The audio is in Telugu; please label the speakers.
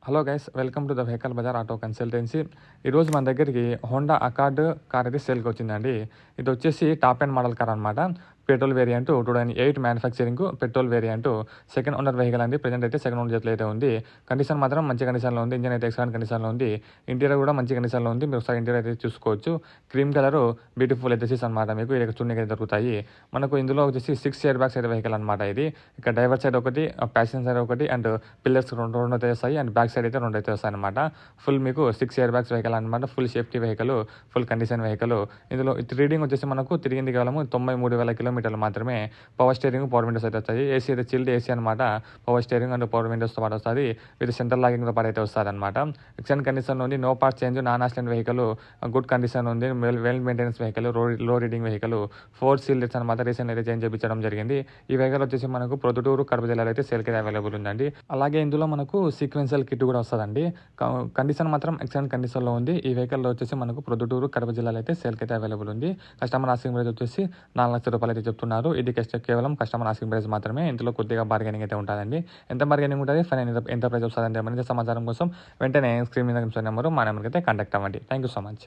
Speaker 1: Hello guys, welcome to the vehicle bazaar auto consultancy. ఈరోజు మన దగ్గరికి హోండా అకార్డ్ కార్ అయితే సేల్కి వచ్చిందండి. ఇది వచ్చేసి టాప్ అండ్ మోడల్ కార్ అనమాట. Petrol variant 2008 manufacturing petrol variant second owner vehicle అండి. ప్రజెంట్ అయితే సెకండ్ ఓనర్ చేతిలో అయితే ఉంది. కండిషన్ మాత్రం మంచి కండిషన్లో ఉంది. ఇంజన్ అయితే ఎక్సలెంట్ కండిషన్లో ఉంది. ఇంటీరియర్ కూడా మంచి కండిషన్లో ఉంది. మీరు ఒకసారి ఇంటీరియర్ అయితే చూసుకోవచ్చు. క్రీమ్ కలర్ బ్యూటిఫుల్ ఎథెసిస్ అనమాట. మీకు ఇది చూడడానికి అయితే దొరుకుతాయి. మనకు ఇందులో వచ్చేసి 6 ఇయర్ బ్యాగ్స్ అయితే వెహికల్ అనమాట. ఇది ఇక్కడ డ్రైవర్ సైడ్ ఒకటి, ప్యాసింజర్ సైడ్ ఒకటి అండ్ పిల్లర్స్ రెండు అయితే వస్తాయి అండ్ బ్యాక్ సైడ్ అయితే 2 అయితే వస్తాయి అనమాట. ఫుల్ మీకు 6 ఇయర్ బ్యాగ్స్ వెహికల్ అనమాట. Full safety vehicle, full condition vehicle. ఇందులో రీడింగ్ వచ్చేసి మనకు తిరిగింది కేవలం 93,000 కిలోమీటర్లు మాత్రమే. పవర్ స్టీరింగ్, పవర్ విండోస్ అయితే వస్తాయి. ఏసీ అయితే చిల్డ్ ఏసీ అనమాట. పవర్ స్టీరింగ్ అండ్ పవర్ విండోస్తో పాటు వస్తుంది. విత్ సెంట్రల్ లాగింగ్తో పాటు అయితే వస్తుంది అనమాట. ఎక్సలెంట్ కండిషన్ ఉంది. No part change, non accident vehicle, good condition ఉంది. Well maintenance vehicle, low reading vehicle, 4 seals అనమాట. రీసెంట్ అయితే చేంజ్ చేయించడం జరిగింది. ఈ వెహికల్ వచ్చేసి మనకు ప్రొద్దుటూరు, కడప జిల్లాలో అయితే సేల్కి అవైలబుల్ ఉందండి. అలాగే ఇందులో మనకు సీక్వెన్షియల్ కిట్ కూడా వస్తుందండి. కండిషన్ మాత్రం ఎక్సలెంట్ కండిషన్లో ఉంది. ఈ వెహికల్లో వచ్చేసి మనకు ప్రొద్దుటూరు, కడప జిల్లాలో అయితే సేల్కి అయితే అవైలబుల్ ఉంది. కస్టమర్ ఆస్కింగ్ ప్రైస్ వచ్చేసి 4 లక్షల రూపాయలు అయితే చెప్తున్నారు. ఇది కేవలం కస్టమర్ ఆస్కింగ్ ప్రైస్ మాత్రమే. ఇందులో కొద్దిగా బార్గెనింగ్ అయితే ఉంటుందండి. ఎంత బార్గెనింగ్ ఉంటుంది, ఫైనల్ ఎంత ప్రైస్ వస్తుందంటే మరింత సమాచారం కోసం వెంటనే స్క్రీన్ మీద నెంబర్ మా నెంబర్కి అయితే కాంటాక్ట్ అవ్వండి. Thank you so much.